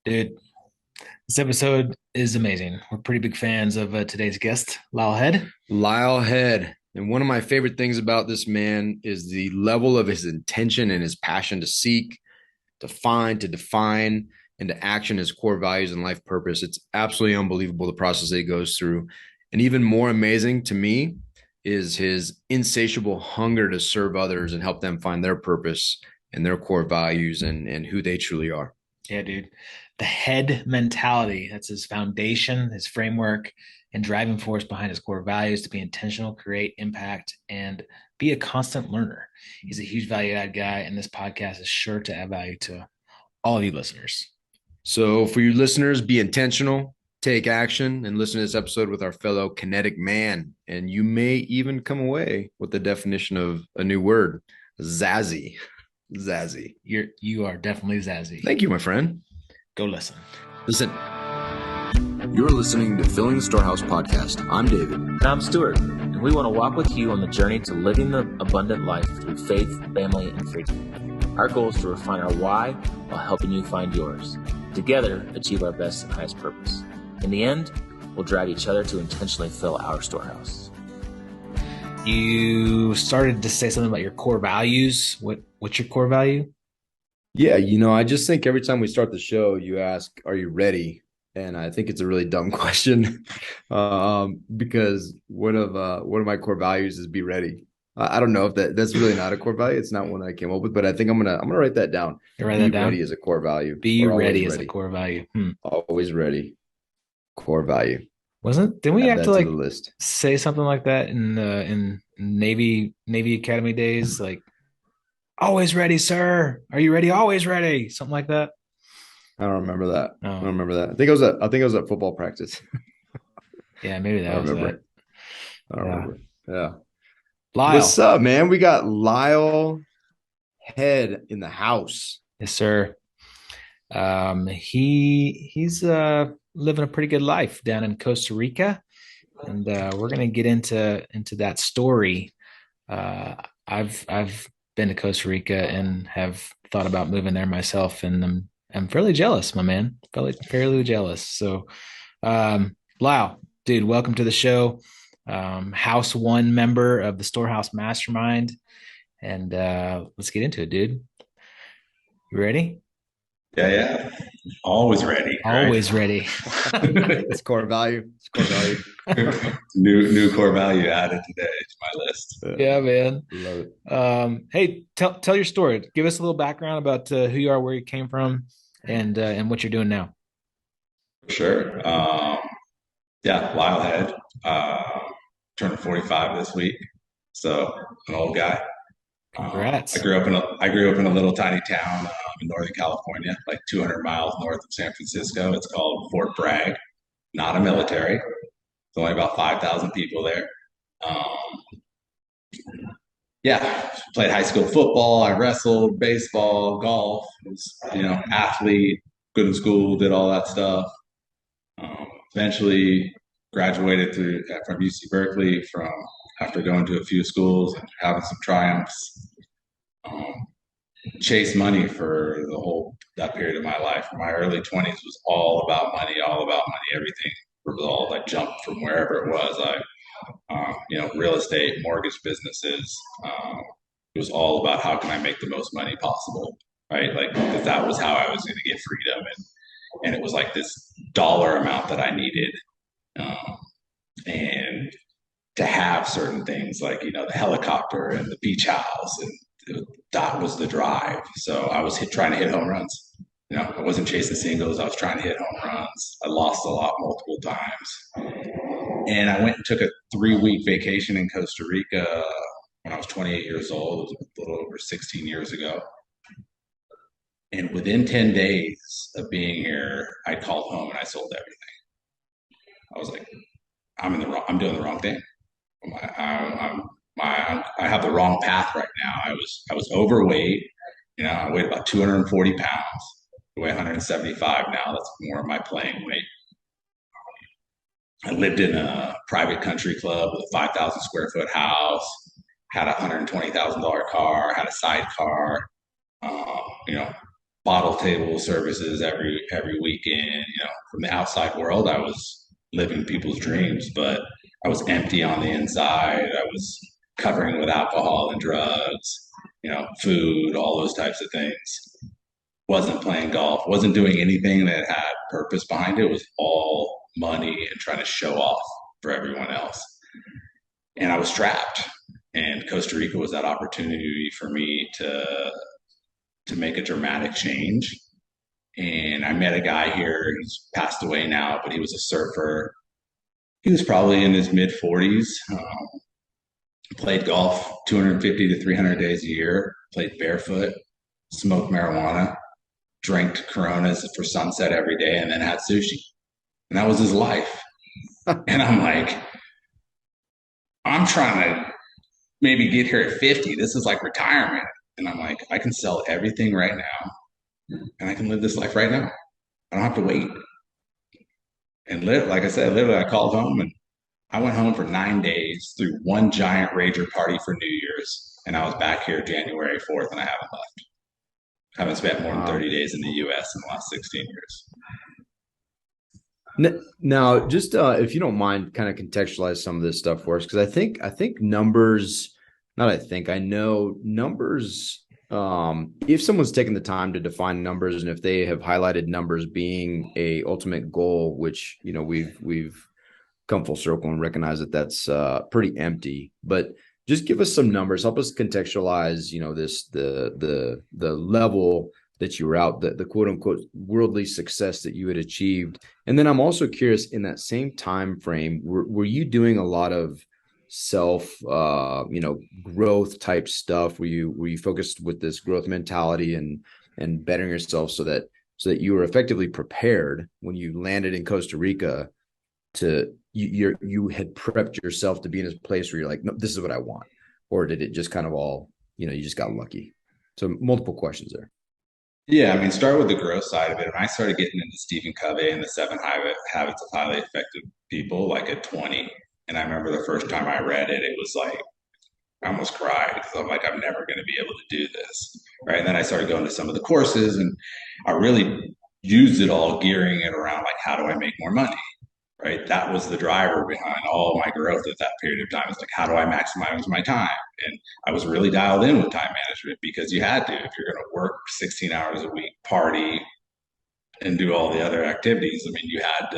Dude, this episode is amazing. We're pretty big fans of today's guest, Lisle Head. Lisle Head. And one of my favorite things about this man is the level of his intention and his passion to seek, to find, to define, and to action his core values and life purpose. It's absolutely unbelievable the process that he goes through. And even more amazing to me is his insatiable hunger to serve others and help them find their purpose and their core values and who they truly are. Yeah, dude. The head mentality, that's his foundation, his framework, and driving force behind his core values to be intentional, create impact, and be a constant learner. He's a huge value add guy, and this podcast is sure to add value to all of you listeners. So, for you listeners, be intentional, take action, and listen to this episode with our fellow kinetic man. And you may even come away with the definition of a new word, zazzy. Zazzy. You are definitely Zazzy. Thank you, my friend. Go listen. Listen. You're listening to Filling the Storehouse podcast. I'm David. And I'm Stuart, and we want to walk with you on the journey to living the abundant life through faith, family, and freedom. Our goal is to refine our why while helping you find yours. Together, achieve our best and highest purpose. In the end, we'll drive each other to intentionally fill our storehouse. You started to say something about your core values. What's your core value? Yeah, I just think every time we start the show, you ask, "Are you ready?" And I think it's a really dumb question, because one of my core values is be ready. I don't know if that's really not a core value. It's not one I came up with, but I think I'm gonna write that down. You write Be that ready down. as a core value, Be or always ready as a ready. core value. Always ready. Core value. Wasn't? Didn't we Add have to that to the like list. say something like that in Navy Academy days? Like always ready, sir. Are you ready? Always ready. Something like that. I don't remember that. I Oh, don't remember that. I think it was at football practice. yeah, maybe I that don't was that. remember. I don't Yeah. remember. Yeah. What's Lisle. up, man? We got Lisle Head in the house. Yes, sir. He's living a pretty good life down in Costa Rica, and we're gonna get into that story. Uh, I've been to Costa Rica and have thought about moving there myself, and I'm fairly jealous, my man. Fairly jealous. So, Lau, dude, welcome to the show. House one member of the Storehouse Mastermind, and let's get into it, dude. You ready? Yeah, yeah. Always ready, right? Always ready. It's core value. It's core value. New core value added today to my list. Yeah, man. Love it. Hey, tell your story. Give us a little background about who you are, where you came from, and what you're doing now. For sure. Yeah, Lisle Head. Turning 45 this week. So an old guy. I Congrats. grew up in a little tiny town in Northern California, like 200 miles north of San Francisco. It's called Fort Bragg. Not a military. It's only about 5,000 people there. Um, yeah, played high school football. I wrestled, baseball, golf. Was athlete, good in school, did all that stuff. Eventually graduated from UC Berkeley from after going to a few schools and having some triumphs. Um, Chased money for the whole that period of my life. My early 20s was all about money, all about money. Everything was all I jumped from wherever it was. Real estate, mortgage businesses. It was all about how can I make the most money possible, right? Like, because that was how I was going to get freedom, and it was like this dollar amount that I needed, and to have certain things like the helicopter and the beach house, and that was the drive. So I was trying to hit home runs. I wasn't chasing singles. I was trying to hit home runs. I lost a lot multiple times. And I went and took a 3-week vacation in Costa Rica when I was 28 years old. It was a little over 16 years ago. And within 10 days of being here, I called home and I sold everything. I was like, I'm doing the wrong thing. I have the wrong path right now. I was overweight. I weighed about 240 pounds. I weigh 175 now. That's more of my playing weight. I lived in a private country club with a 5,000 square foot house, had a $120,000 car, had a sidecar. Uh, you know, bottle table services every weekend. From the outside world, I was living people's dreams, but I was empty on the inside. I was covering with alcohol and drugs, food, all those types of things. Wasn't playing golf, wasn't doing anything that had purpose behind it. It was all money and trying to show off for everyone else. And I was trapped. And Costa Rica was that opportunity for me to make a dramatic change. And I met a guy here, he's passed away now, but he was a surfer. He was probably in his mid 40s, played golf 250 to 300 days a year, played barefoot, smoked marijuana, drank Coronas for sunset every day, and then had sushi. And that was his life. And I'm like, I'm trying to maybe get here at 50. This is like retirement. And I'm like, I can sell everything right now and I can live this life right now. I don't have to wait. And like I said, literally, I called home and I went home for 9 days, through one giant rager party for New Year's. And I was back here January 4th and I haven't left. I haven't spent more than 30 days in the US in the last 16 years. Now, just if you don't mind, kind of contextualize some of this stuff for us, because I think numbers, I know numbers. If someone's taken the time to define numbers, and if they have highlighted numbers being a ultimate goal, which we've come full circle and recognize that that's pretty empty, but just give us some numbers, help us contextualize, the level that you were out, the quote unquote worldly success that you had achieved. And then I'm also curious, in that same time frame, were you doing a lot of self growth type stuff? Were you focused with this growth mentality and bettering yourself so that you were effectively prepared when you landed in Costa Rica to you had prepped yourself to be in a place where you're like, no, this is what I want? Or did it just kind of all, you just got lucky? So multiple questions there. Yeah, I mean, start with the growth side of it. When I started getting into Stephen Covey and the Habits of Highly Effective People, like at 20, and I remember the first time I read it, it was like I almost cried because I'm like, I'm never going to be able to do this, right? And then I started going to some of the courses, and I really used it all, gearing it around like, how do I make more money? Right? That was the driver behind all my growth at that period of time. It's like, how do I maximize my time? And I was really dialed in with time management, because you had to, if you're going to work 16 hours a week, party, and do all the other activities. I mean, you had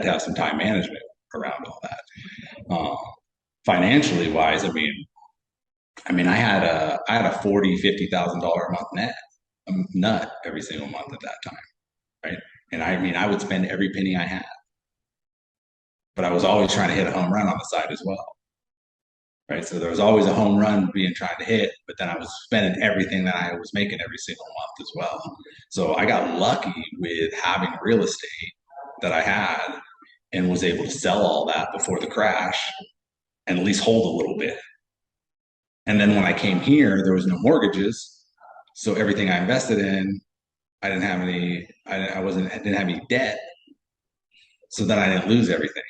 to have some time management around all that. Financially wise, I had a 40, $50,000 a month net, nut every single month at that time, right? And I would spend every penny I had, but I was always trying to hit a home run on the side as well, right? So there was always a home run being trying to hit, but then I was spending everything that I was making every single month as well. So I got lucky with having real estate that I had, and was able to sell all that before the crash and at least hold a little bit. And then when I came here, there was no mortgages, so everything I invested in, I didn't have any. I didn't have any debt, so then I didn't lose everything,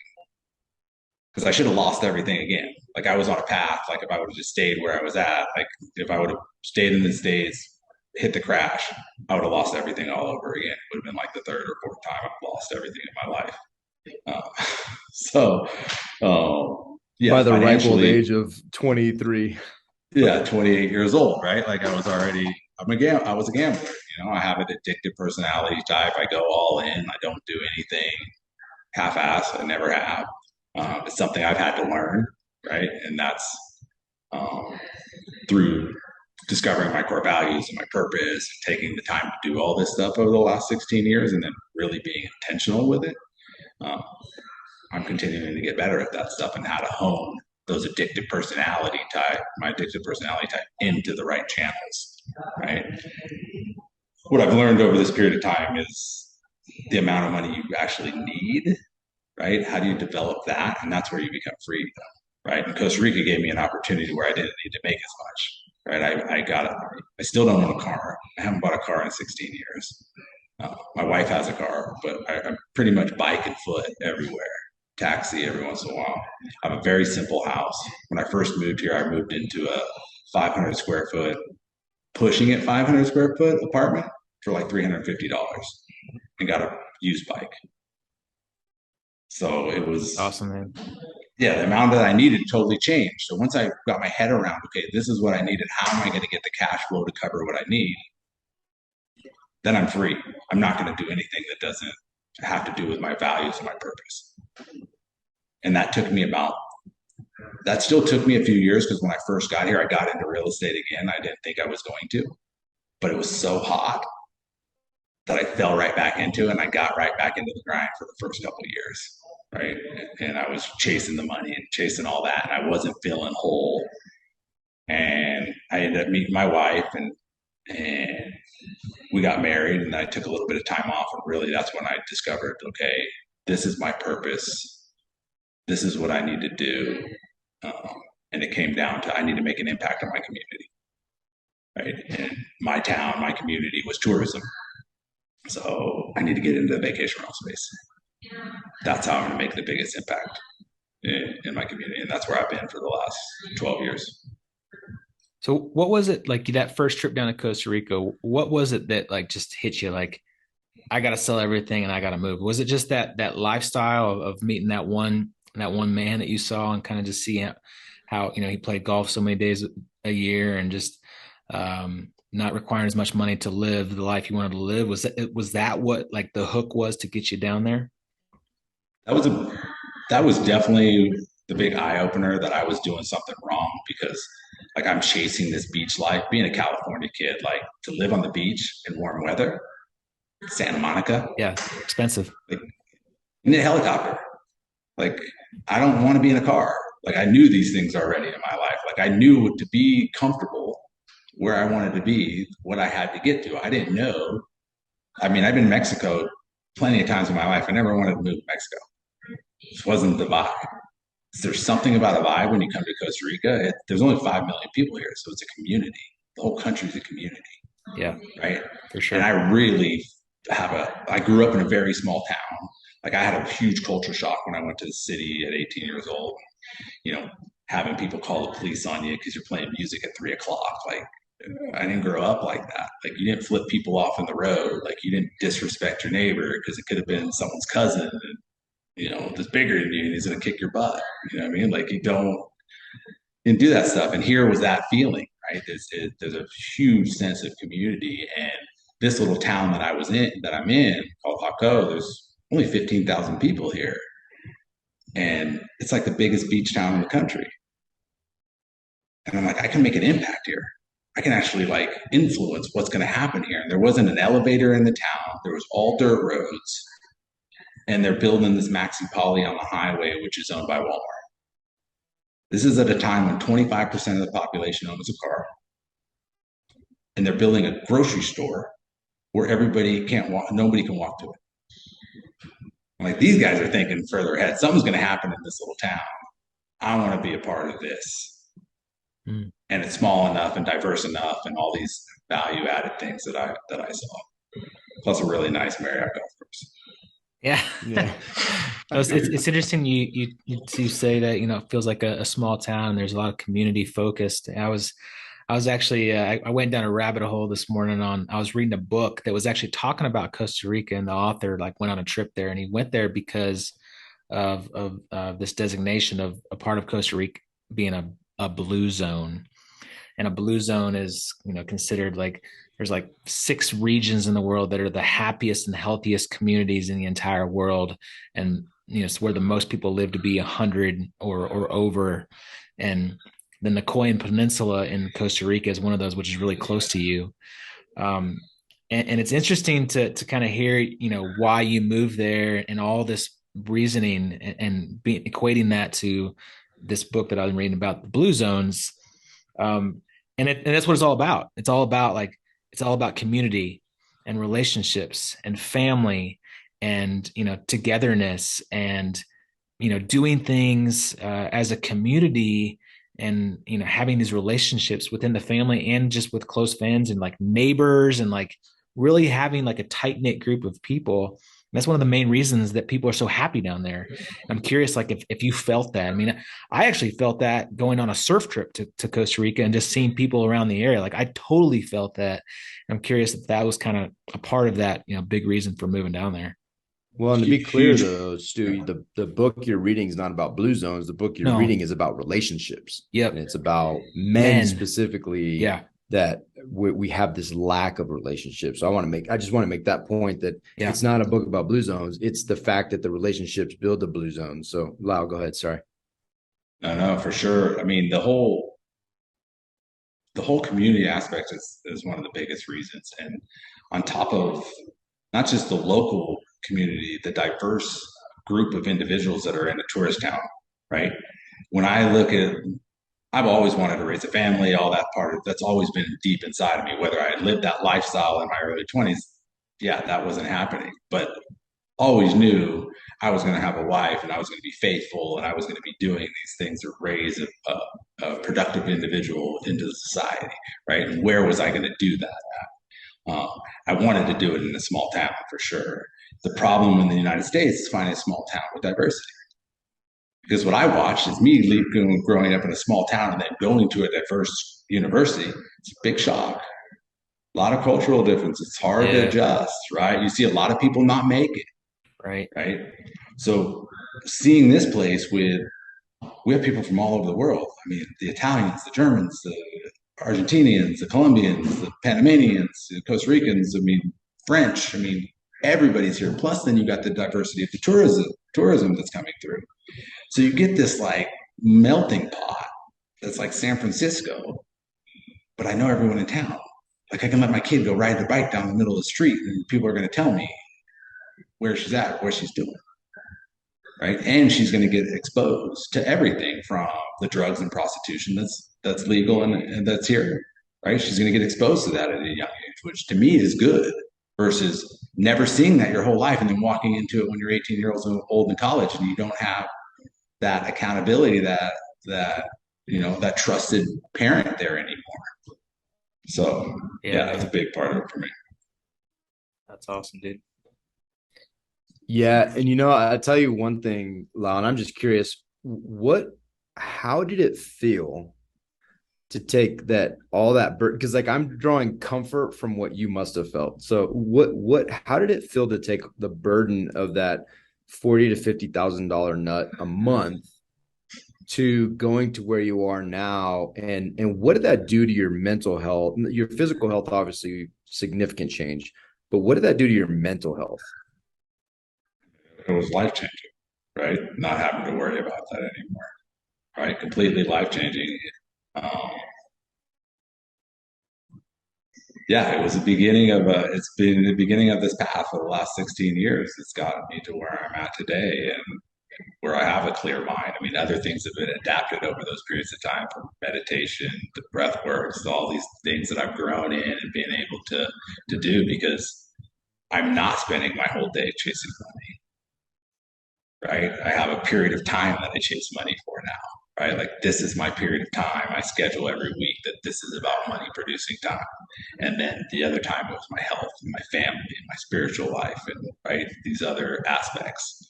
because I should have lost everything again. Like, I was on a path. Like, if I would have just stayed where I was at, like if I would have stayed in the States, hit the crash, I would have lost everything all over again. It would have been like the third or fourth time I've lost everything in my life. So, yeah, by the ripe old age of 23. Yeah, 28 years old, right? Like, I was a gambler. I have an addictive personality type. I go all in. I don't do anything half-ass. I never have. It's something I've had to learn, right? And that's through discovering my core values and my purpose, taking the time to do all this stuff over the last 16 years, and then really being intentional with it. I'm continuing to get better at that stuff, and how to hone my addictive personality type into the right channels, right? What I've learned over this period of time is the amount of money you actually need, right? How do you develop that? And that's where you become free, right? And Costa Rica gave me an opportunity where I didn't need to make as much, right? I still don't own a car. I haven't bought a car in 16 years. My wife has a car, but I pretty much bike and foot everywhere. Taxi every once in a while. I have a very simple house. When I first moved here, I moved into a 500 square foot, pushing it 500 square foot apartment. for like $350 and got a used bike. So it was Awesome, man. yeah, the amount that I needed totally changed. So once I got my head around, okay, this is what I needed. How am I going to get the cash flow to cover what I need? Then I'm free. I'm not going to do anything that doesn't have to do with my values and my purpose. And that still took me a few years because when I first got here, I got into real estate again. I didn't think I was going to, but it was so hot that I fell right back into it, and I got right back into the grind for the first couple of years. Right. And I was chasing the money and chasing all that, and I wasn't feeling whole. And I ended up meeting my wife, and we got married, and I took a little bit of time off, and really that's when I discovered, okay, this is my purpose. This is what I need to do. And it came down to I need to make an impact on my community. Right. And my town, my community was tourism. So I need to get into the vacation rental space. That's how I'm going to make the biggest impact in my community. And that's where I've been for the last 12 years. So what was it like that first trip down to Costa Rica? What was it that like just hit you like, I got to sell everything and I got to move? Was it just that lifestyle of meeting that one man that you saw and kind of just seeing how, he played golf so many days a year and just not requiring as much money to live the life you wanted to live? Was that what like the hook was to get you down there? That was definitely the big eye opener that I was doing something wrong, because like I'm chasing this beach life, being a California kid, like to live on the beach in warm weather, Santa Monica, Yeah, expensive. like in a helicopter. Like I don't want to be in a car. Like I knew these things already in my life. Like I knew to be comfortable where I wanted to be, what I had to get to. I didn't know. I mean, I've been in Mexico plenty of times in my life. I never wanted to move to Mexico. This wasn't the vibe. There's something about a vibe when you come to Costa Rica. There's only 5 million people here, so it's a community. The whole country is a community. Yeah, right? for sure. And I really I grew up in a very small town. Like I had a huge culture shock when I went to the city at 18 years old. Having people call the police on you because you're playing music at 3 o'clock. Like I didn't grow up like that. Like you didn't flip people off in the road. Like you didn't disrespect your neighbor because it could have been someone's cousin. And, that's bigger than you and he's going to kick your butt. You know what I mean? Like you didn't do that stuff. And here was that feeling, right? There's a huge sense of community. And this little town that I'm in called Jaco, there's only 15,000 people here. And it's like the biggest beach town in the country. And I'm like, I can make an impact here. I can actually like influence what's going to happen here. And there wasn't an elevator in the town. There was all dirt roads. And they're building this Maxi Poly on the highway, which is owned by Walmart. This is at a time when 25% of the population owns a car. And they're building a grocery store where nobody can walk to it. Like these guys are thinking further ahead. Something's going to happen in this little town. I want to be a part of this. Mm. And it's small enough and diverse enough and all these value added things that I saw. Plus a really nice Marriott golf course. Yeah. It's interesting you say that, it feels like a small town and there's a lot of community focused. I was actually I went down a rabbit hole this morning I was reading a book that was actually talking about Costa Rica, and the author like went on a trip there, and he went there because of this designation of a part of Costa Rica being a blue zone. And a blue zone is, considered like there's like 6 regions in the world that are the happiest and healthiest communities in the entire world. And, it's where the most people live to be 100 or over. And the Nicoyan Peninsula in Costa Rica is one of those, which is really close to you. And it's interesting to kind of hear, why you moved there and all this reasoning and equating that to this book that I was reading about the blue zones. And that's what it's all about. It's all about community and relationships and family and, togetherness and, doing things as a community and, having these relationships within the family and just with close friends and like neighbors and like really having like a tight knit group of people that's one of the main reasons that people are so happy down there. I'm curious, like if you felt that. I mean, I actually felt that going on a surf trip to Costa Rica and just seeing people around the area. Like I totally felt that. I'm curious if that was kind of a part of that, big reason for moving down there. Well, and to be clear Huge. though, Stu, the book you're reading is not about blue zones. The book you're No. reading is about relationships. And Yep. it's about men Men. specifically Yeah. that we have this lack of relationships. So I just want to make that point that Yeah. it's not a book about blue zones. It's the fact that the relationships build the blue zones. So Lau, go ahead. Sorry. No, for sure. I mean, the whole community aspect is one of the biggest reasons. And on top of not just the local community, the diverse group of individuals that are in a tourist town, right? When I look at, I've always wanted to raise a family, all that part of that's always been deep inside of me. Whether I lived that lifestyle in my early 20s, yeah, that wasn't happening. But always knew I was going to have a wife and I was going to be faithful and I was going to be doing these things to raise a productive individual into society, right? And where was I going to do that at? I wanted to do it in a small town for sure. The problem in the United States is finding a small town with diversity. Because what I watched is me growing up in a small town and then going to a diverse university. It's a big shock. A lot of cultural differences. It's hard to Yeah. adjust, right? You see a lot of people not make it, Right. right? So seeing this place we have people from all over the world. I mean, the Italians, the Germans, the Argentinians, the Colombians, the Panamanians, the Costa Ricans. I mean, French. I mean, everybody's here. Plus, then you got the diversity of the tourism that's coming through. So you get this like melting pot that's like San Francisco, but I know everyone in town. Like I can let my kid go ride the bike down the middle of the street, and people are going to tell me where she's at, what she's doing, right? And she's going to get exposed to everything from the drugs and prostitution that's legal and that's here, right? She's going to get exposed to that at a young age, which to me is good versus never seeing that your whole life and then walking into it when you're 18 years old in college and you don't have that accountability that trusted parent there anymore. So yeah, that's a big part of it for me. That's awesome, dude. Yeah, and I'll tell you one thing, Lau, and I'm just curious, how did it feel to take all that burden? Because like I'm drawing comfort from what you must have felt. So how did it feel to take the burden of that $40,000 to $50,000 nut a month to going to where you are now? And what did that do to your mental health? Your physical health, obviously, significant change, but what did that do to your mental health? It was life changing, right? Not having to worry about that anymore, right? Completely life changing. Um, yeah, it was the beginning of it's been the beginning of this path for the last 16 years. It's gotten me to where I'm at today and where I have a clear mind. I mean, other things have been adapted over those periods of time from meditation to breath works, to all these things that I've grown in and been able to do because I'm not spending my whole day chasing money, right? I have a period of time that I chase money for now, right? Like this is my period of time. I schedule every week that this is about money producing time. And then the other time it was my health and my family and my spiritual life and right these other aspects.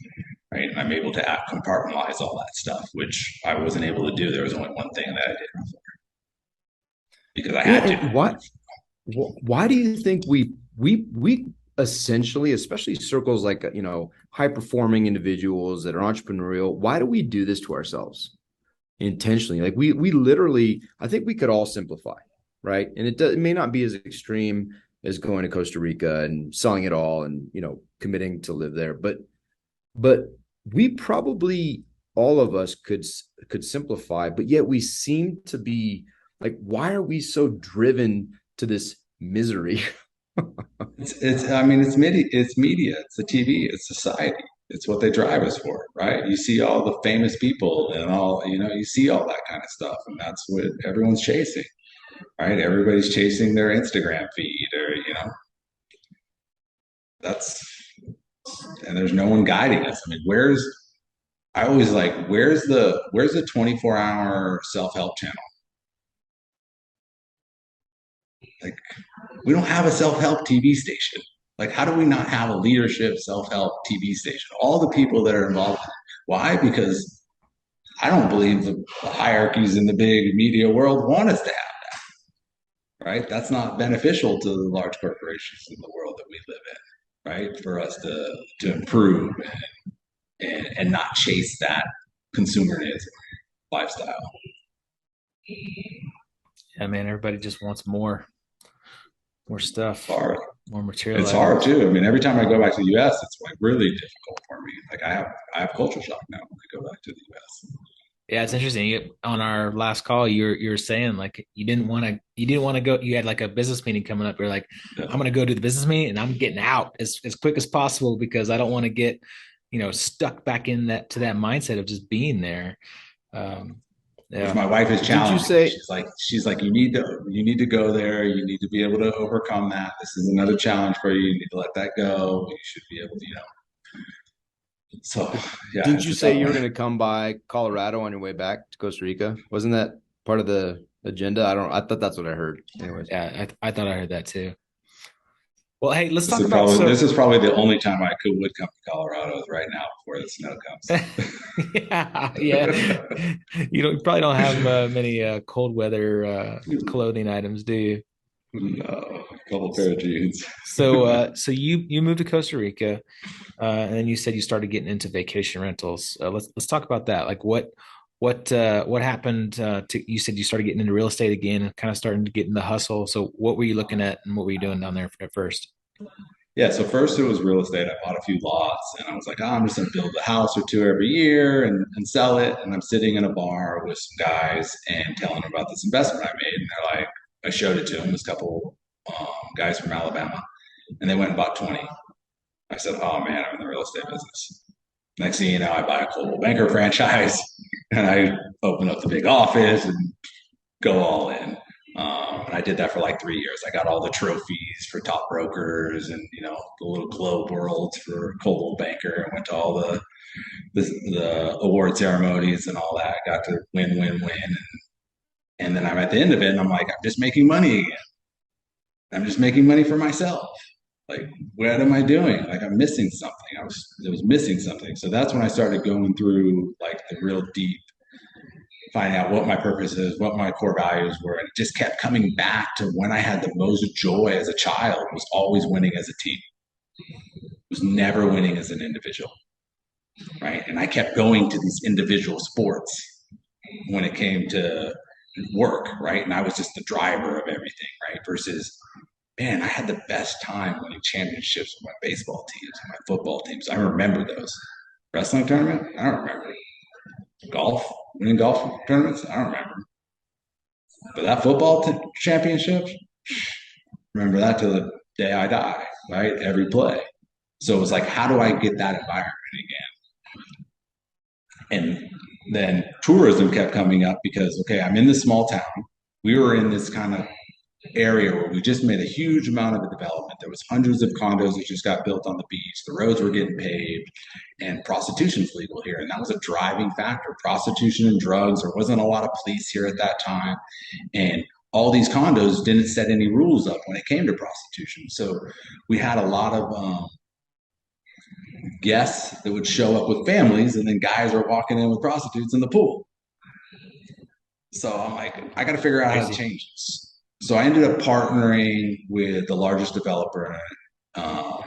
Right. And I'm able to compartmentalize all that stuff, which I wasn't able to do. There was only one thing that I did before because I had to. Why do you think we essentially, especially circles like high performing individuals that are entrepreneurial, why do we do this to ourselves intentionally? Like we literally, I think we could all simplify, right? And it may not be as extreme as going to Costa Rica and selling it all and committing to live there, but we probably, all of us could simplify, but yet we seem to be like, why are we so driven to this misery? I mean, it's media, it's the TV, it's society. It's what they drive us for, right? You see all the famous people and all, you see all that kind of stuff, and that's what everyone's chasing, right? Everybody's chasing their Instagram feed, or that's, and there's no one guiding us. I mean, I always like, where's the 24-hour self-help channel? Like, we don't have a self-help TV station. Like, how do we not have a leadership self-help TV station? All the people that are involved in it. Why? Because I don't believe the hierarchies in the big media world want us to have, right? That's not beneficial to the large corporations in the world that we live in, right? For us to improve and not chase that consumerism lifestyle. Yeah, man, everybody just wants more stuff, Hard. more material It's items. hard too. I mean, every time I go back to the US, it's like really difficult for me. Like I have culture shock now when I go back to the US. Yeah, it's interesting. On our last call, you're saying like you didn't want to go. You had like a business meeting coming up. You're like, Yeah. I'm gonna go to the business meeting and I'm getting out as quick as possible because I don't want to get, stuck back in that mindset of just being there. Um, Which yeah, my wife is Did you challenging me. say She's like, you need to go there. You need to be able to overcome that. This is another challenge for you. You need to let that go. You should be able to, So yeah, didn't it's you a say tough you were one. going to come by Colorado on your way back to Costa Rica? Wasn't that part of the agenda? I thought that's what I heard. Anyways. yeah, I thought I heard that too. Well, hey, let's This talk is about probably so. this is probably the only time I would come to Colorado is right now before the snow Yeah, yeah. You probably don't have many cold weather comes. clothing items, do you? No, a couple pair of jeans. So you moved to Costa Rica, and then you said you started getting into vacation rentals. Let's talk about that. Like what happened? You said you started getting into real estate again and kind of starting to get in the hustle. So what were you looking at, and what were you doing down there at first? Yeah, so first it was real estate. I bought a few lots and I was like, I'm just gonna build a house or two every year and sell it. And I'm sitting in a bar with some guys and telling them about this investment I made. And they're like, I showed it to them, this couple guys from Alabama, and they went and bought 20. I said, oh man, I'm in the real estate business. Next thing you know, I buy a global banker franchise and I open up the big office and go all in. And I did that for like 3 years. I got all the trophies for top brokers and the little globe worlds for Coldwell Banker. I went to all the award ceremonies and all that. I got to win. And then I'm at the end of it and I'm like, I'm just making money again. I'm just making money for myself. Like, what am I doing? Like, I'm missing something. I was missing something. So that's when I started going through like the real deep, finding out what my purpose is, what my core values were. And it just kept coming back to when I had the most joy as a child was always winning as a team. It was never winning as an individual. Right. And I kept going to these individual sports when it came to work, right? And I was just the driver of everything, right? Versus, man, I had the best time winning championships with my baseball teams and my football teams. I remember those. Wrestling tournament? I don't remember. Golf? Winning golf tournaments? I don't remember. But that football championship, remember that till the day I die, right? Every play. So it was like, how do I get that environment again? And then tourism kept coming up because, okay, I'm in this small town. We were in this kind of area where we just made a huge amount of a development. There was hundreds of condos that just got built on the beach. The roads were getting paved, and prostitution's legal here, and that was a driving factor. Prostitution and drugs. There wasn't a lot of police here at that time, and all these condos didn't set any rules up when it came to prostitution. So we had a lot of guests that would show up with families, and then guys are walking in with prostitutes in the pool. So I'm like, I got to figure out how to Crazy. change this. So I ended up partnering with the largest developer um,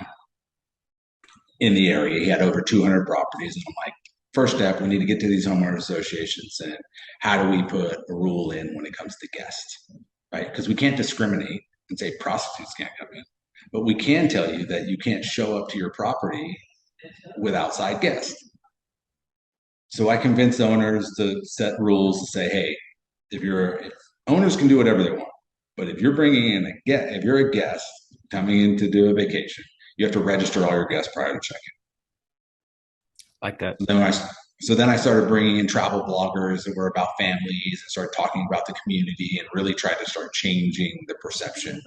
in the area. He had over 200 properties, and I'm like, first step, we need to get to these homeowner associations, and how do we put a rule in when it comes to guests, right? Because we can't discriminate and say prostitutes can't come in, but we can tell you that you can't show up to your property with outside guests. So I convinced owners to set rules to say, hey, if owners can do whatever they want, but if you're bringing in if you're a guest coming in to do a vacation, you have to register all your guests prior to check-in. Like that. So then I started bringing in travel bloggers that were about families and started talking about the community and really tried to start changing the perception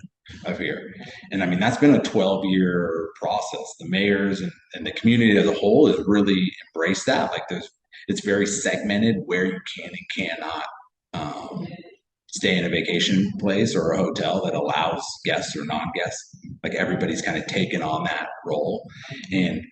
of here. And I mean, that's been a 12-year process. The mayors and the community as a whole has really embraced that. Like it's very segmented where you can and cannot stay in a vacation place or a hotel that allows guests or non-guests. Like everybody's kind of taken on that role. And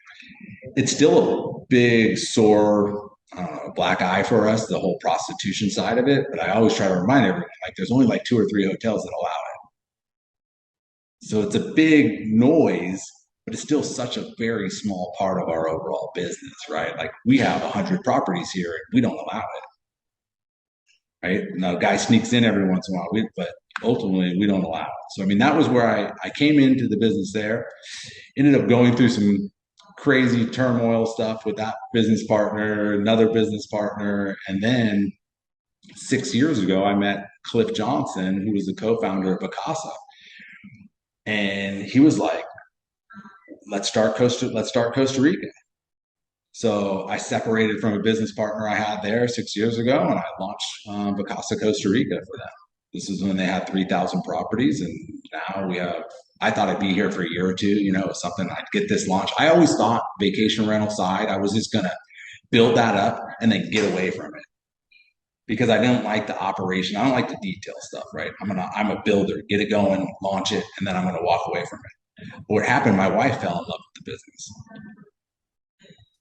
it's still a big sore, I don't know, black eye for us, the whole prostitution side of it. But I always try to remind everyone, like there's only like 2 or 3 hotels that allow it. So it's a big noise, but it's still such a very small part of our overall business, right? Like we have 100 properties here, and we don't allow it, right? Now, a guy sneaks in every once in a while, but ultimately we don't allow it. So, I mean, that was where I came into the business there, ended up going through some crazy turmoil stuff with that business partner, another business partner. And then 6 years ago, I met Cliff Johnson, who was the co-founder of Picasa. And he was like, let's start Costa Rica. So I separated from a business partner I had there 6 years ago, and I launched Picasa Costa Rica for them. This is when they had 3,000 properties, and now we have. I thought I'd be here for a year or two, something I'd get this launch. I always thought vacation rental side, I was just gonna build that up and then get away from it because I don't like the operation. I don't like the detail stuff, right? I'm a builder, get it going, launch it, and then I'm gonna walk away from it. But what happened? My wife fell in love with the business,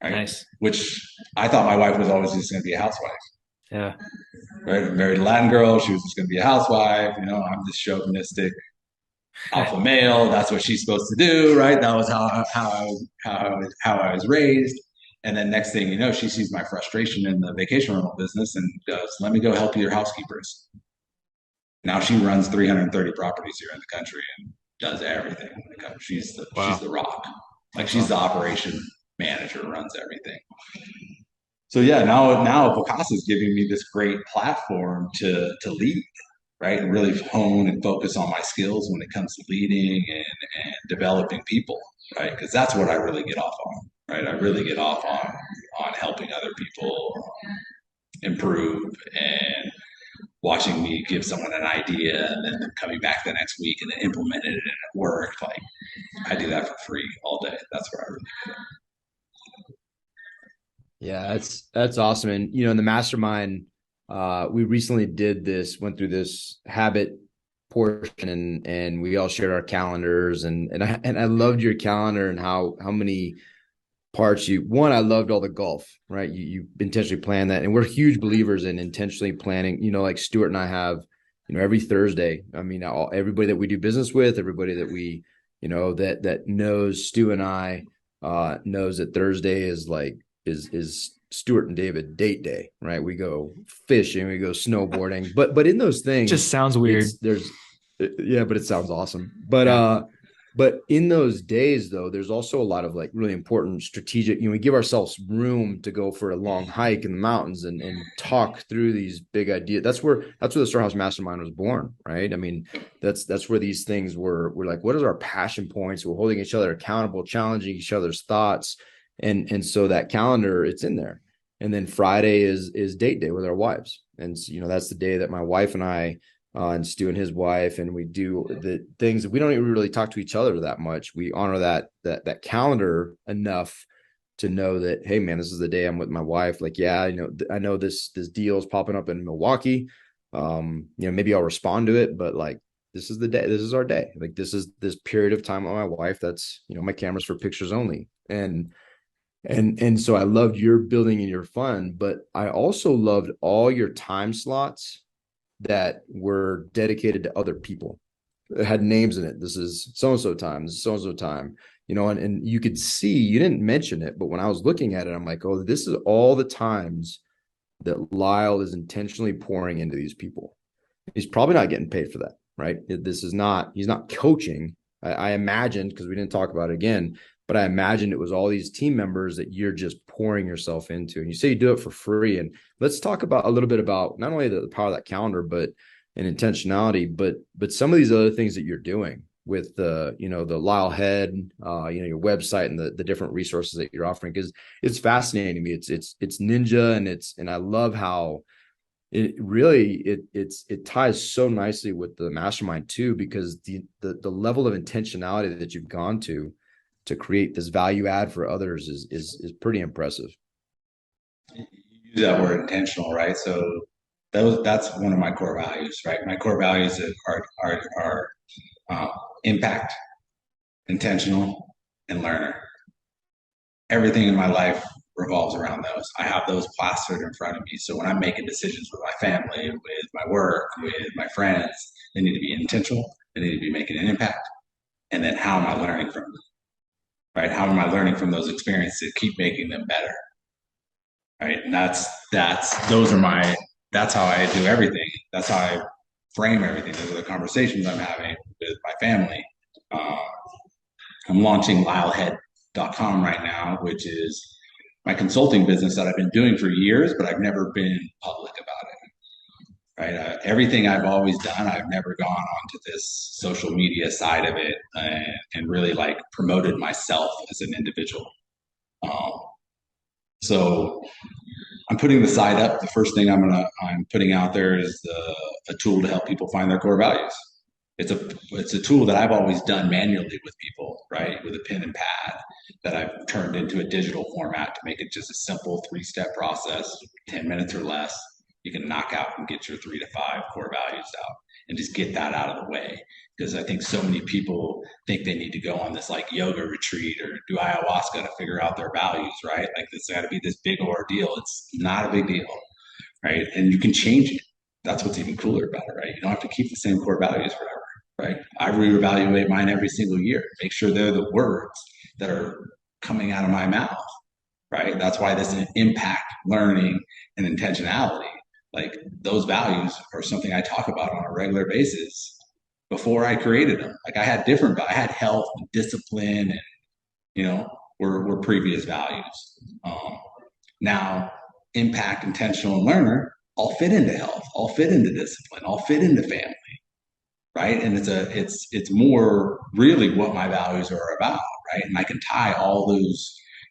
right? Nice. Which I thought my wife was always just going to be a housewife. Yeah. Right? Married a Latin girl. She was just going to be a housewife. I'm this chauvinistic alpha male. That's what she's supposed to do, right? That was how I was raised. And then next thing you know, she sees my frustration in the vacation rental business and goes, "Let me go help your housekeepers." Now she runs 330 properties here in the country and does everything. She's the rock. Like she's the operation manager, runs everything. So yeah, now Picasa is giving me this great platform to lead, right? And really hone and focus on my skills when it comes to leading and developing people, right? Because that's what I really get off on, right? I really get off on helping other people improve and watching me give someone an idea and then coming back the next week and then implemented it and it worked. Like I do that for free all day. That's where I really get it. Yeah, that's awesome. And in the mastermind, we recently went through this habit portion and we all shared our calendars and I loved your calendar and how many parts I loved all the golf, right? You intentionally plan that. And we're huge believers in intentionally planning, like Stuart and I have, every Thursday. I mean, everybody that we do business with, everybody that we, that knows Stu and I, knows that Thursday is Stuart and David date day, right? We go fishing, we go snowboarding, but in those things, just sounds weird. But it sounds awesome. But in those days, though, there's also a lot of really important strategic, we give ourselves room to go for a long hike in the mountains and talk through these big ideas. That's where the Storehouse Mastermind was born, right? I mean, that's where these things we're like, what is our passion points? We're holding each other accountable, challenging each other's thoughts. And so that calendar, it's in there. And then Friday is date day with our wives. And that's the day that my wife and I and Stu and his wife, and we do the things that we don't even really talk to each other that much. We honor that calendar enough to know that, hey man, this is the day I'm with my wife. Like, yeah, I know this deal is popping up in Milwaukee. Maybe I'll respond to it, but this is the day, this is our day. Like this is this period of time with my wife. That's, my camera's for pictures only. And so I loved your building and your fun, but I also loved all your time slots that were dedicated to other people. It had names in it. This is so-and-so time, this is so-and-so time, and you could see, you didn't mention it, but when I was looking at it, I'm like, oh, this is all the times that Lisle is intentionally pouring into these people. He's probably not getting paid for that, right? He's not coaching. I imagined, because we didn't talk about it again, but I imagined it was all these team members that you're just pouring yourself into. And you say you do it for free. And let's talk about a little bit about not only the power of that calendar, but an intentionality, but some of these other things that you're doing with the Lisle Head, your website and the different resources that you're offering, because it's fascinating to me. It's ninja, and I love how it really it ties so nicely with the mastermind too, because the level of intentionality that you've gone to create this value add for others is pretty impressive. You use that word intentional, right? So That's one of my core values, right? My core values are impact, intentional, and learner. Everything in my life revolves around those. I have those plastered in front of me. So when I'm making decisions with my family, with my work, with my friends, they need to be intentional. They need to be making an impact. And then how am I learning from them? Right? How am I learning from those experiences to keep making them better? Right? And that's how I do everything. That's how I frame everything. Those are the conversations I'm having with my family. Uh, I'm launching LisleHead.com right now, which is my consulting business that I've been doing for years, but I've never been public about it. Right? Everything I've always done, I've never gone onto this social media side of it and really like promoted myself as an individual. Um, so I'm putting the site up. The first thing I'm putting out there is a tool to help people find their core values. It's a tool that I've always done manually with people, right, with a pen and pad, that I've turned into a digital format to make it just a simple 3-step process, 10 minutes or less. You can knock out and get your 3 to 5 core values out and just get that out of the way. Because I think so many people think they need to go on this like yoga retreat or do ayahuasca to figure out their values, right? Like it's got to be this big ordeal. It's not a big deal, right? And you can change it. That's what's even cooler about it, right? You don't have to keep the same core values forever, right? I reevaluate mine every single year, make sure they're the words that are coming out of my mouth, right? That's why this impact, learning, and intentionality, like those values are something I talk about on a regular basis before I created them. Like I had health and discipline and, were previous values. Now, impact, intentional, and learner all fit into health, all fit into discipline, all fit into family, right? And it's more really what my values are about, right? And I can tie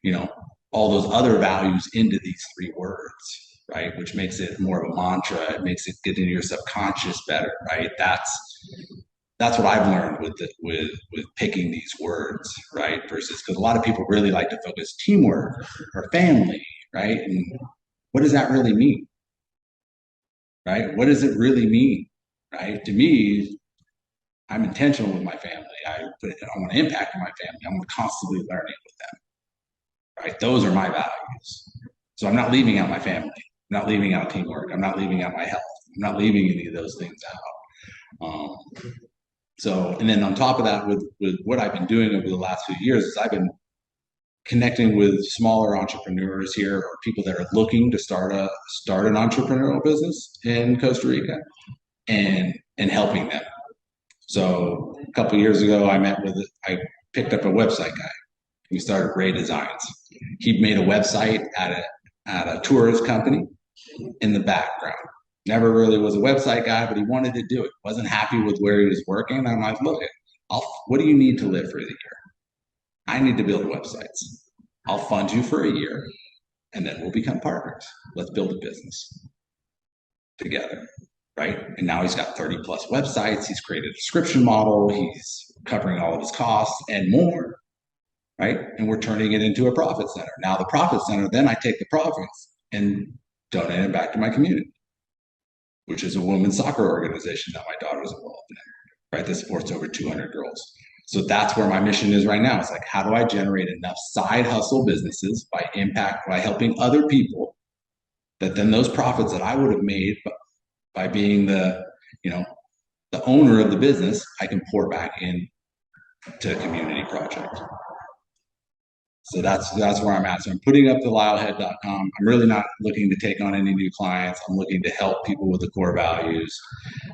you know, all those other values into these 3 words, right? Which makes it more of a mantra. It makes it get into your subconscious better, right? That's what I've learned with picking these words, right? Versus because a lot of people really like to focus teamwork or family, right? And what does that really mean, right? What does it really mean, right? To me, I'm intentional with my family. I want to impact my family. I'm constantly learning with them, right? Those are my values. So I'm not leaving out my family. I'm not leaving out teamwork. I'm not leaving out my health. I'm not leaving any of those things out. And then on top of that, with what I've been doing over the last few years, is I've been connecting with smaller entrepreneurs here or people that are looking to start an entrepreneurial business in Costa Rica and helping them. So a couple of years ago, I picked up a website guy. We started Ray Designs. He made a website at a tourist company in the background. Never really was a website guy, but he wanted to do it. Wasn't happy with where he was working. I'm like, look, what do you need to live for the year? I need to build websites. I'll fund you for a year, and then we'll become partners. Let's build a business together, right? And now he's got 30 plus websites. He's created a subscription model. He's covering all of his costs and more, right? And we're turning it into a profit center. Now the profit center, then I take the profits and donate it back to my community, which is a women's soccer organization that my daughter's involved in, right? That supports over 200 girls. So that's where my mission is right now. It's like, how do I generate enough side hustle businesses by helping other people, that then those profits that I would have made by being the owner of the business, I can pour back in to a community project. So that's where I'm at. So I'm putting up the LisleHead.com. I'm really not looking to take on any new clients. I'm looking to help people with the core values.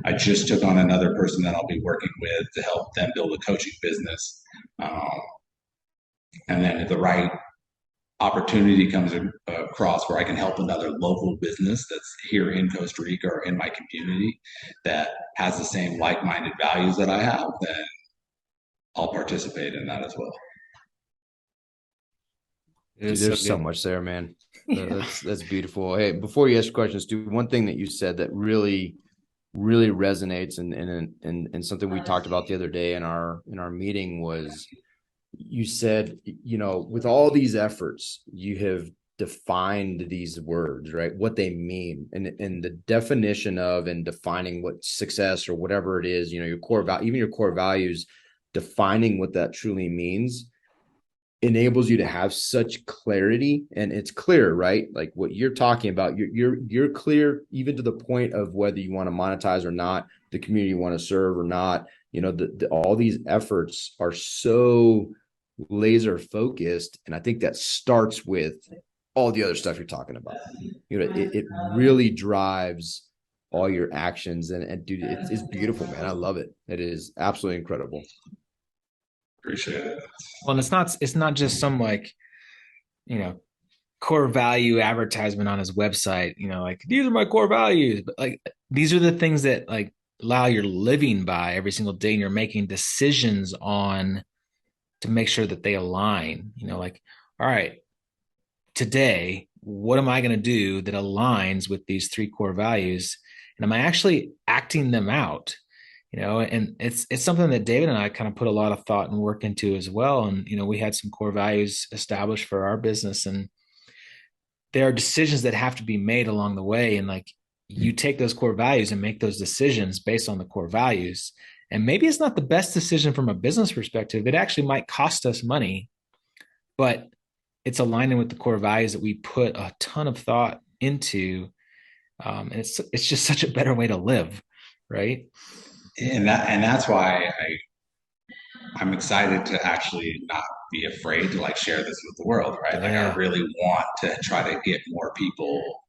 I just took on another person that I'll be working with to help them build a coaching business. And then if the right opportunity comes across where I can help another local business that's here in Costa Rica or in my community that has the same like-minded values that I have, then I'll participate in that as well. Dude, there's so much there, man. That's beautiful. Hey, before you ask questions, Stu, one thing that you said that really resonates and something we talked about the other day in our meeting was, you said, with all these efforts, you have defined these words, right? What they mean, and the definition of and defining what success or whatever it is, your core value, even your core values, defining what that truly means enables you to have such clarity. And it's clear, right? Like what you're talking about, you're clear even to the point of whether you want to monetize or not, the community you want to serve or not. All these efforts are so laser focused, and I think that starts with all the other stuff you're talking about. It really drives all your actions, and dude, it's beautiful, man. I love it. It is absolutely incredible. Appreciate it. Well, and it's not just some like, core value advertisement on his website, like these are my core values, but like these are the things that like allow you're living by every single day, and you're making decisions on to make sure that they align, like, all right, today, what am I going to do that aligns with these three core values? And am I actually acting them out? And it's something that David and I kind of put a lot of thought and work into as well. And, we had some core values established for our business, and there are decisions that have to be made along the way. And like, you take those core values and make those decisions based on the core values. And maybe it's not the best decision from a business perspective. It actually might cost us money, but it's aligning with the core values that we put a ton of thought into. And it's just such a better way to live, right? And that's why I'm excited to actually not be afraid to like share this with the world, right? Like I really want to try to get more people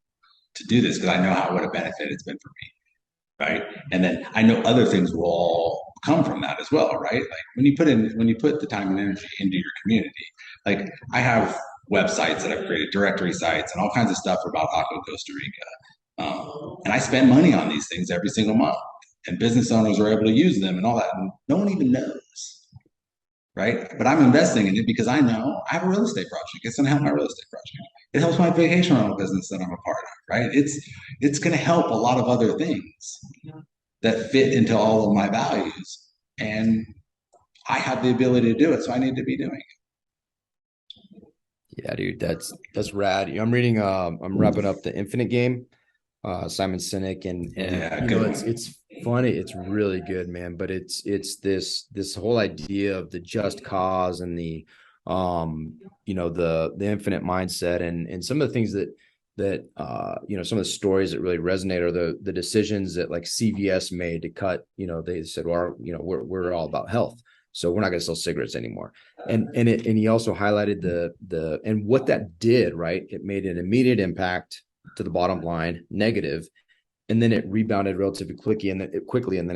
to do this because I know what a benefit it's been for me, right? And then I know other things will all come from that as well, right? Like when you put the time and energy into your community, like I have websites that I've created, directory sites, and all kinds of stuff about Aqua Costa Rica, and I spend money on these things every single month, and business owners are able to use them and all that, and no one even knows, right? But I'm investing in it because I know I have a real estate project. It's going to help my real estate project. It helps my vacation rental business that I'm a part of, right? It's going to help a lot of other things that fit into all of my values, and I have the ability to do it, so I need to be doing it. Yeah, dude, that's rad. I'm reading. I'm wrapping up the Infinite Game, Simon Sinek, and it's funny. It's really good, man. But it's this whole idea of the just cause and the the infinite mindset, and some of the things that some of the stories that really resonate are the decisions that like CVS made to cut. They said, well, we're all about health, so we're not going to sell cigarettes anymore. And he also highlighted the and what that did, right? It made an immediate impact to the bottom line, negative, and then it rebounded relatively quickly, and then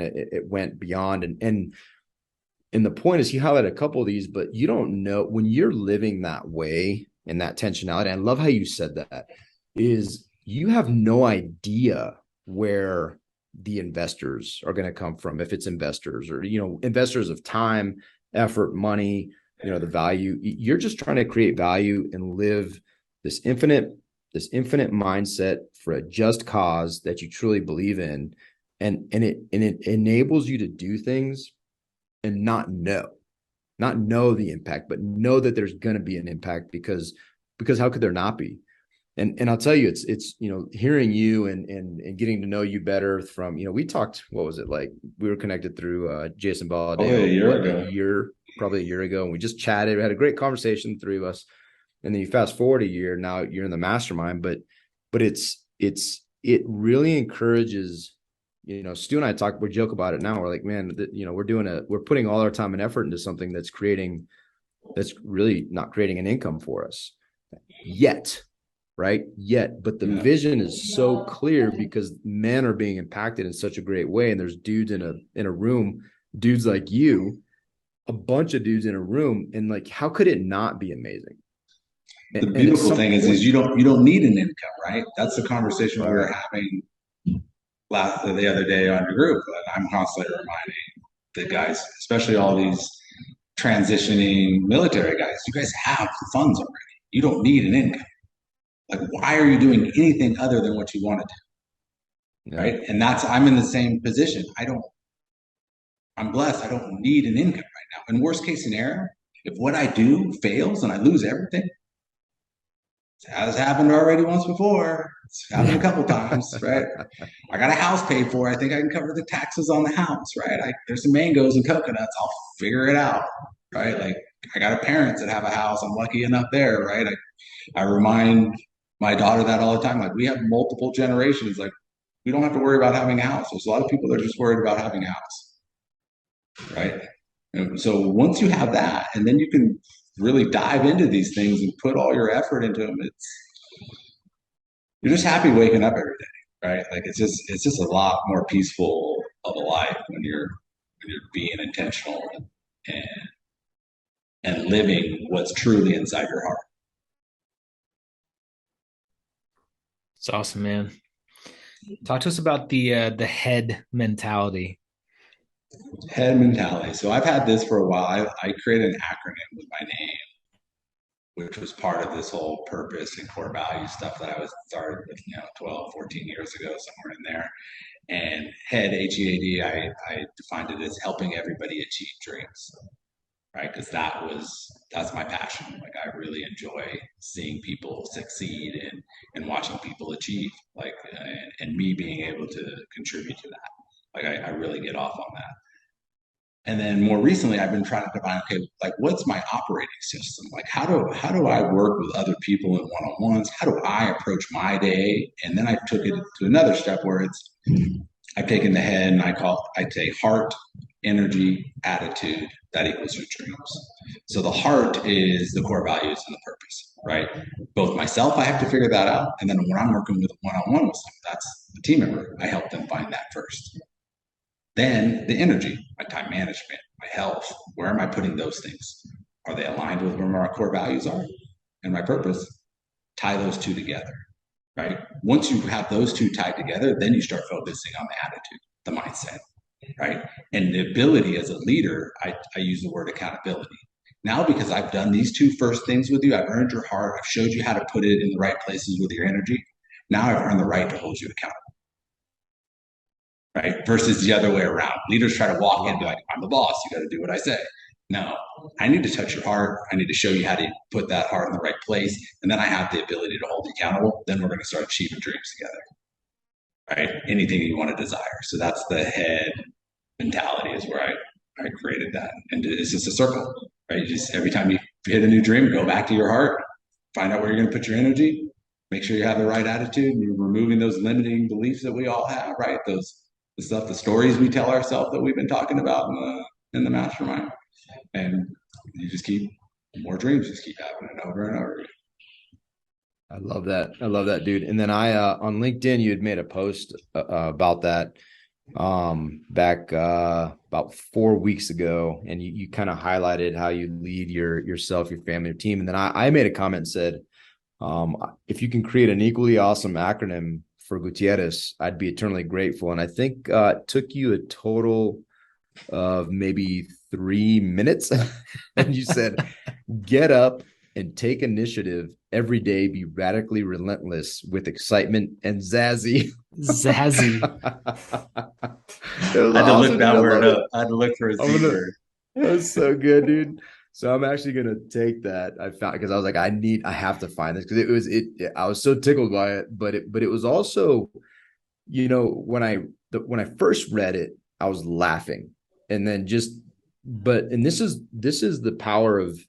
it went beyond. And the point is, he highlighted a couple of these, but you don't know when you're living that way and that tensionality. And I love how you said that. Is you have no idea where the investors are going to come from, if it's investors or investors of time, effort, money, the value. You're just trying to create value and live this infinite mindset for a just cause that you truly believe in, and it enables you to do things and not know the impact, but know that there's going to be an impact because how could there not be? And I'll tell you, it's hearing you and getting to know you better from we talked, what was it like, we were connected through Jason Balladeo probably a year ago, and we just chatted. We had a great conversation, the three of us. And then you fast forward a year, now you're in the mastermind, but it really encourages, Stu and I we joke about it now. We're like, man, we're putting all our time and effort into something that's really not creating an income for us yet. Right. But the vision is so clear because men are being impacted in such a great way. And there's dudes in a room, dudes like you, a bunch of dudes in a room. And like, how could it not be amazing? The beautiful thing is you don't need an income, right? That's the conversation we were having the other day on your group. And I'm constantly reminding the guys, especially all these transitioning military guys, you guys have the funds already. You don't need an income. Like, why are you doing anything other than what you want to do? Yeah. Right. And I'm in the same position. I'm blessed. I don't need an income right now. In worst case scenario, if what I do fails and I lose everything, It has happened already once before. It's happened a couple times, right? I got a house paid for. I think I can cover the taxes on the house, right? There's some mangoes and coconuts. I'll figure it out, right? Like I got a parents that have a house. I'm lucky enough there, right? I remind my daughter that all the time. Like we have multiple generations. Like we don't have to worry about having a house. There's a lot of people that are just worried about having a house, right? And so once you have that, and then you can really dive into these things and put all your effort into them, you're just happy waking up every day, right? Like it's just a lot more peaceful of a life when you're being intentional and and living what's truly inside your heart. It's awesome, man. Talk to us about the head mentality. Head mentality. So I've had this for a while. I created an acronym with my name, which was part of this whole purpose and core value stuff that I was started with, 12, 14 years ago, somewhere in there. And head, HEAD, I defined it as helping everybody achieve dreams, right? Because that's my passion. Like I really enjoy seeing people succeed and watching people achieve, like and me being able to contribute to that. Like I really get off on that. And then more recently, I've been trying to define, okay, like what's my operating system? Like how do I work with other people in one-on-ones? How do I approach my day? And then I took it to another step where I've taken the head and I'd say heart, energy, attitude, that equals your dreams. So the heart is the core values and the purpose, right? Both myself, I have to figure that out. And then when I'm working with one-on-one with someone, that's a team member, I help them find that first. Then the energy, my time management, my health, where am I putting those things? Are they aligned with where my core values are and my purpose? Tie those two together, right? Once you have those two tied together, then you start focusing on the attitude, the mindset, right? And the ability as a leader, I use the word accountability. Now, because I've done these two first things with you, I've earned your heart, I've showed you how to put it in the right places with your energy. Now I've earned the right to hold you accountable, right? Versus the other way around. Leaders try to walk in and be like, I'm the boss, you got to do what I say. No, I need to touch your heart. I need to show you how to put that heart in the right place. And then I have the ability to hold you accountable. Then we're going to start achieving dreams together, right? Anything you want to desire. So that's the head mentality is where I created that. And it's just a circle, right? You just every time you hit a new dream, go back to your heart, find out where you're going to put your energy, make sure you have the right attitude, and you're removing those limiting beliefs that we all have, right? The stuff, the stories we tell ourselves that we've been talking about in the mastermind. And you just keep more dreams, just keep happening over and over. I love that. I love that, dude. And then on LinkedIn, you had made a post about that back about 4 weeks ago, and you kind of highlighted how you lead yourself, your family, your team. And then I made a comment and said, if you can create an equally awesome acronym for Gutierrez, I'd be eternally grateful. And I think it took you a total of maybe 3 minutes. And you said, get up and take initiative every day, be radically relentless with excitement and zazzy. Zazzy. I had to look that word up. I had to look for a Z word. That's so good, dude. So I'm actually gonna take that. I found because I was like, I have to find this because I was so tickled by it, but it was also, when I first read it, I was laughing, and then and this is the power of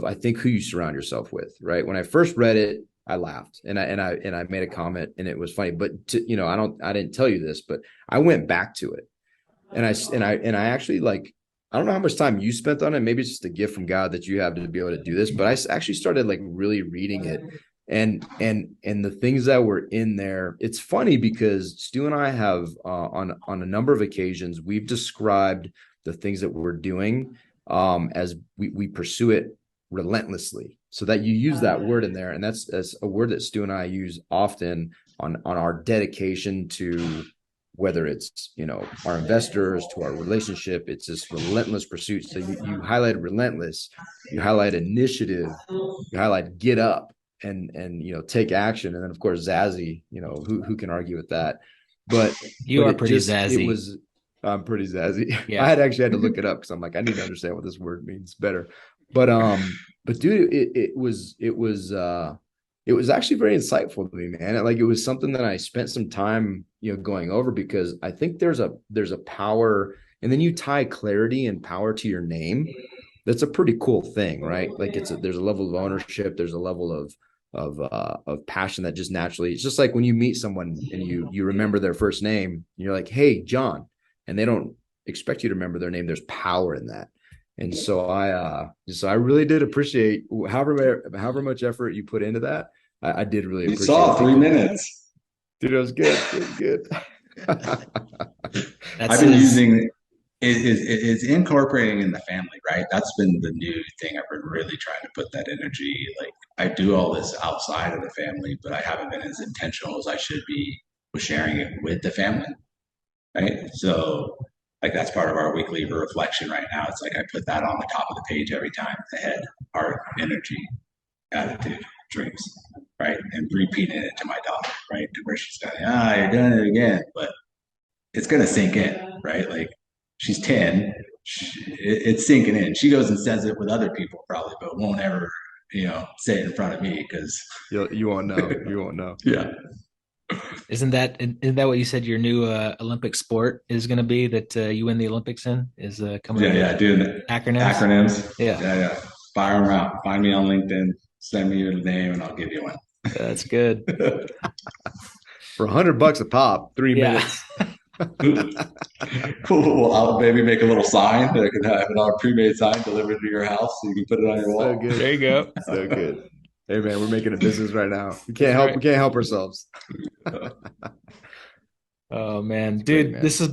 I think who you surround yourself with, right? When I first read it, I laughed and I made a comment and it was funny, but I didn't tell you this, but I went back to it and I actually I don't know how much time you spent on it. Maybe it's just a gift from God that you have to be able to do this, but I actually started really reading it and the things that were in there. It's funny because Stu and I have on a number of occasions, we've described the things that we're doing as we pursue it relentlessly, so that you use that word in there. And that's a word that Stu and I use often on our dedication to, whether it's, our investors, to our relationship, it's this relentless pursuit. So you highlight relentless, you highlight initiative, you highlight get up and take action. And then of course, zazzy, who can argue with that? But you are pretty zazzy. I'm pretty zazzy. Yeah. I had to look it up because I'm like, I need to understand what this word means better. But dude, it was it was actually very insightful to me, man. It was something that I spent some time, going over, because I think there's a power, and then you tie clarity and power to your name. That's a pretty cool thing, right? Like there's a level of ownership, there's a level of passion that just naturally, it's just like when you meet someone and you remember their first name, and you're like, hey, John, and they don't expect you to remember their name. There's power in that. And so I really did appreciate however much effort you put into that. I did really You appreciate saw it. 3 minutes. Dude, it was good. It was good. I've been using it's incorporating in the family, right? That's been the new thing. I've been really trying to put that energy. Like I do all this outside of the family, but I haven't been as intentional as I should be with sharing it with the family, right? So like that's part of our weekly reflection right now. It's like I put that on the top of the page every time: the head, heart, energy, attitude, dreams, right? And repeating it to my daughter, right? To where she's going, you're doing it again. But it's going to sink in, right? Like she's 10, it's sinking in. She goes and says it with other people probably, but won't ever, say it in front of me because you won't know. You won't know. Yeah. Isn't that what you said your new Olympic sport is going to be, that you win the Olympics in, is coming up? Yeah, doing acronyms. Yeah. Yeah. Fire them out. Find me on LinkedIn, send me your name, and I'll give you one. That's good. For $100 a pop, 3 minutes. Cool. I'll maybe make a little sign that I can have our pre-made sign delivered to your house so you can put it on your wall. So good. There you go. So good. Hey man, we're making a business right now. We can't help ourselves. Oh man, dude, great, man. this has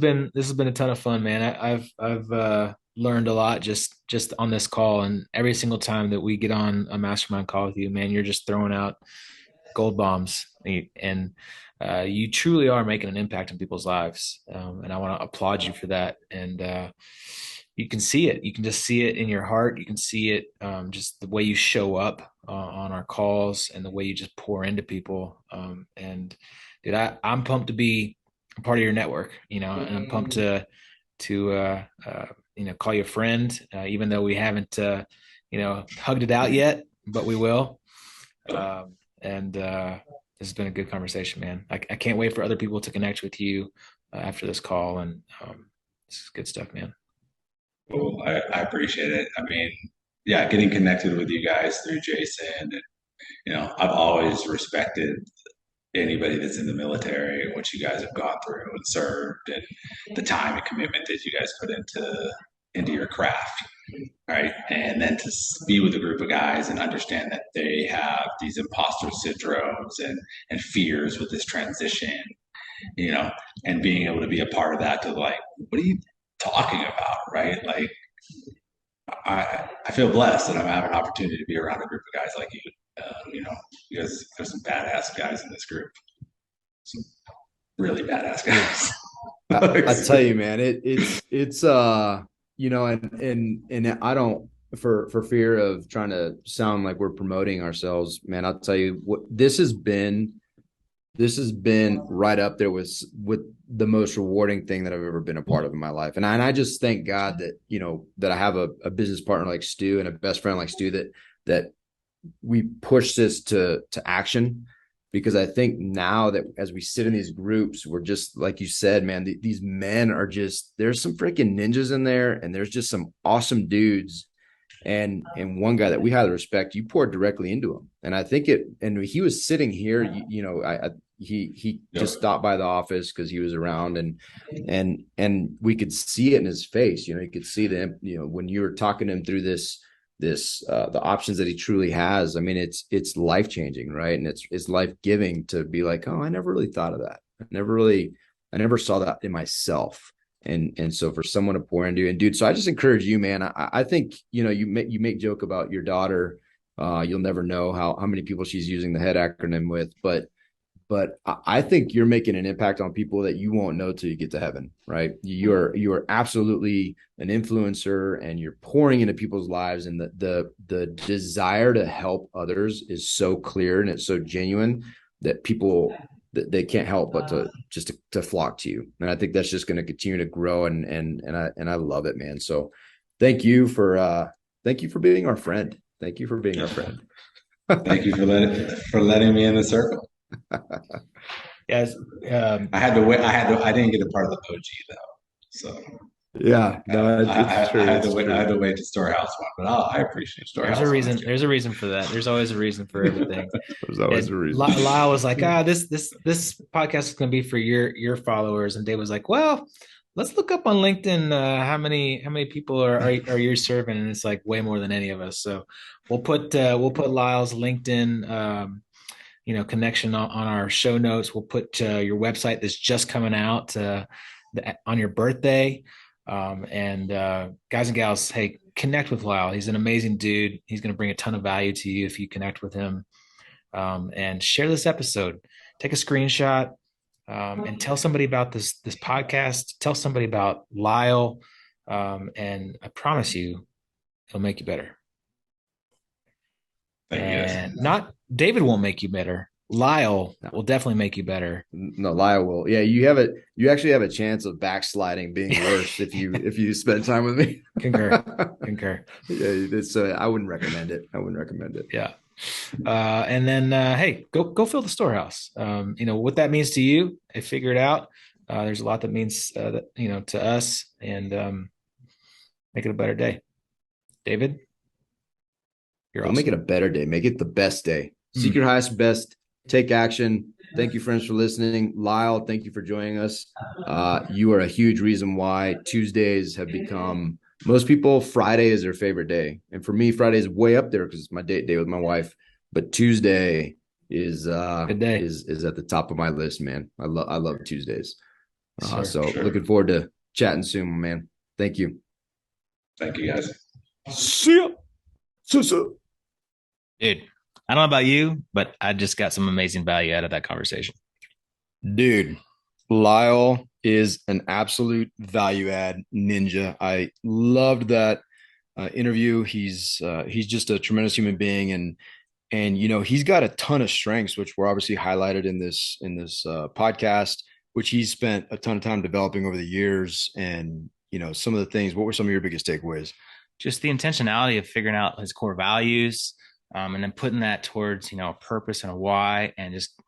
been a ton of fun, man. I've learned a lot just on this call, and every single time that we get on a mastermind call with you, man, you're just throwing out gold bombs, and you truly are making an impact in people's lives, and I want to applaud you for that. And you can see it. You can just see it in your heart. You can see it, just the way you show up on our calls and the way you just pour into people. And dude, I'm pumped to be a part of your network, and I'm pumped to call you a friend, even though we haven't hugged it out yet, but we will. And this has been a good conversation, man. I can't wait for other people to connect with you after this call, and this is good stuff, man. Well, I appreciate it. I mean, yeah, getting connected with you guys through Jason, and I've always respected anybody that's in the military and what you guys have gone through and served, and the time and commitment that you guys put into your craft, right? And then to be with a group of guys and understand that they have these imposter syndromes and fears with this transition, and being able to be a part of that, to like, what are you talking about, right? Like, I feel blessed that I'm having an opportunity to be around a group of guys like you. Because there's some badass guys in this group, some really badass guys. I tell you, man, it's and I don't, for fear of trying to sound like we're promoting ourselves, man, I'll tell you what, this has been right up there with the most rewarding thing that I've ever been a part of in my life. And I just thank God that, that I have a business partner like Stu and a best friend like Stu that we push this to action, because I think now that as we sit in these groups, we're just, like you said, man, these men are just, there's some freaking ninjas in there, and there's just some awesome dudes. And one guy that we highly respect, you poured directly into him. And I think and he was sitting here, he just stopped by the office because he was around, and we could see it in his face. You could see them, when you were talking to him through this the options that he truly has. I mean, it's life-changing, right? And it's life-giving to be like, oh, I never really thought of that. I never saw that in myself. And so for someone to pour into you, and dude, so I just encourage you, man. I think, you make joke about your daughter. You'll never know how many people she's using the HEAD acronym with, but I think you're making an impact on people that you won't know till you get to heaven, right? You are absolutely an influencer, and you're pouring into people's lives, and the desire to help others is so clear, and it's so genuine that people, that they can't help but to flock to you. And I think that's just going to continue to grow, and I love it, man. So thank you for being our friend. Thank you for being our friend. Thank you for letting me in the circle. Yes. I had to wait. I didn't get a part of the OG though, so Yeah, no, it's I true. had to It's wait. I true. had to wait to Storehouse one, but I appreciate There's a Storehouse one. reason. There's a reason for that. There's always a reason for everything. There's always a And reason. Lyle was like, this podcast is going to be for your followers, and Dave was like, well, let's look up on LinkedIn how many people are you serving, and it's like way more than any of us. So we'll put Lyle's LinkedIn connection on our show notes. We'll put your website that's just coming out on your birthday. And guys and gals, hey, connect with Lyle. He's an amazing dude. He's going to bring a ton of value to you if you connect with him. And share this episode. Take a screenshot and tell somebody about this podcast. Tell somebody about Lyle, and I promise you, it'll make you better. Thank you, guys. And not David won't make you better. Lyle will definitely make you better. No, Lyle will. Yeah, you actually have a chance of backsliding being worse if you spend time with me. Concur. Yeah, so I wouldn't recommend it. Yeah. And then hey, go fill the storehouse. What that means to you, I figure it out. There's a lot that means to us, and make it a better day. David, you're Don't awesome. make it a better day. Make it the best day. Seek your highest best. Take action. Thank you, friends, for listening. Lyle, thank you for joining us. You are a huge reason why Tuesdays have become, most people, Friday is their favorite day. And for me, Friday is way up there because it's my date day with my wife. But Tuesday is Good day. is at the top of my list, man. I love Tuesdays. Sure. Looking forward to chatting soon, man. Thank you. Thank you, guys. See ya. So. Dude, I don't know about you, but I just got some amazing value out of that conversation. Dude, Lyle is an absolute value add ninja. I loved that interview. He's just a tremendous human being, and he's got a ton of strengths, which were obviously highlighted in this podcast, which he's spent a ton of time developing over the years. And some of the things. What were some of your biggest takeaways? Just the intentionality of figuring out his core values, and then putting that towards a purpose and a why, and just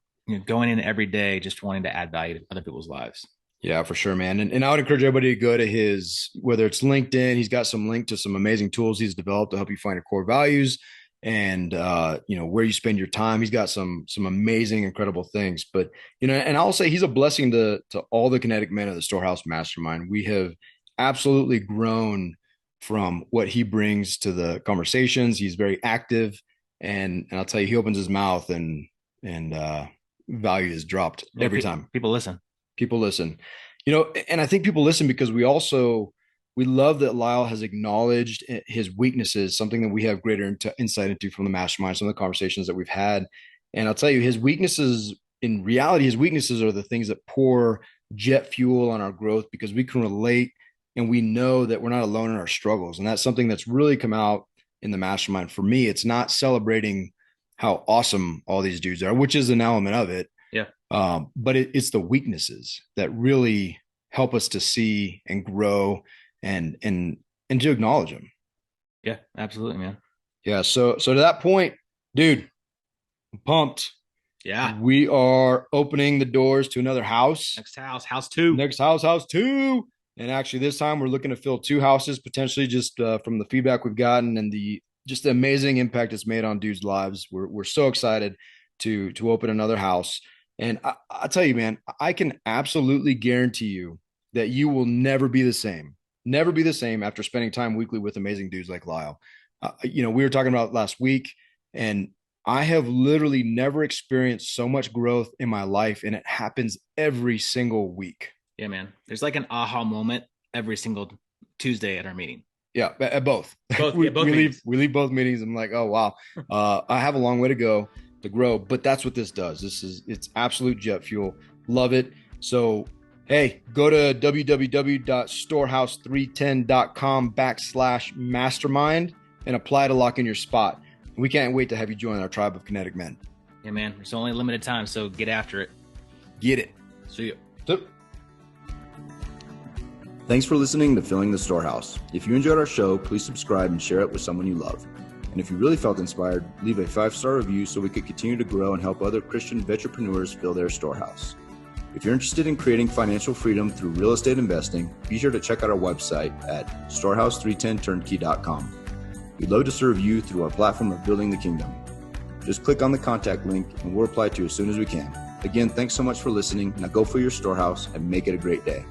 going in every day just wanting to add value to other people's lives. Yeah, for sure, man. And I would encourage everybody to go to his, whether it's LinkedIn, he's got some link to some amazing tools he's developed to help you find your core values and where you spend your time. He's got some amazing, incredible things. But and I'll say he's a blessing to all the kinetic men of the Storehouse Mastermind. We have absolutely grown from what he brings to the conversations. He's very active, and I'll tell you, he opens his mouth and value is dropped every time. People listen. And I think people listen because we love that Lyle has acknowledged his weaknesses, something that we have greater insight into from the mastermind, some of the conversations that we've had. And I'll tell you, his weaknesses are the things that pour jet fuel on our growth, because we can relate and we know that we're not alone in our struggles. And that's something that's really come out in the mastermind. For me, it's not celebrating how awesome all these dudes are, which is an element of it. Yeah. But it's the weaknesses that really help us to see and grow and to acknowledge them. Yeah, absolutely, man. Yeah. So to that point, dude, I'm pumped. Yeah. We are opening the doors to another house. Next house 2. Next house 2. And actually this time we're looking to fill 2 houses, potentially, just from the feedback we've gotten and the amazing impact it's made on dudes' lives. We're so excited to open another house. And I'll tell you, man, I can absolutely guarantee you that you will never be the same after spending time weekly with amazing dudes like Lyle. We were talking about last week, and I have literally never experienced so much growth in my life, and it happens every single week. Yeah, man. There's like an aha moment every single Tuesday at our meeting. Yeah, at both. We leave both meetings. I'm like, oh wow, I have a long way to go to grow, but that's what this does. It's absolute jet fuel. Love it. So hey, go to www.storehouse310.com/mastermind and apply to lock in your spot. We can't wait to have you join our tribe of kinetic men. Yeah, man. It's only a limited time, so get after it. Get it. See you. Thanks for listening to Filling the Storehouse. If you enjoyed our show, please subscribe and share it with someone you love. And if you really felt inspired, leave a 5-star review so we could continue to grow and help other Christian entrepreneurs fill their storehouse. If you're interested in creating financial freedom through real estate investing, be sure to check out our website at storehouse310turnkey.com. We'd love to serve you through our platform of building the kingdom. Just click on the contact link and we'll reply to you as soon as we can. Again, thanks so much for listening. Now go for your storehouse and make it a great day.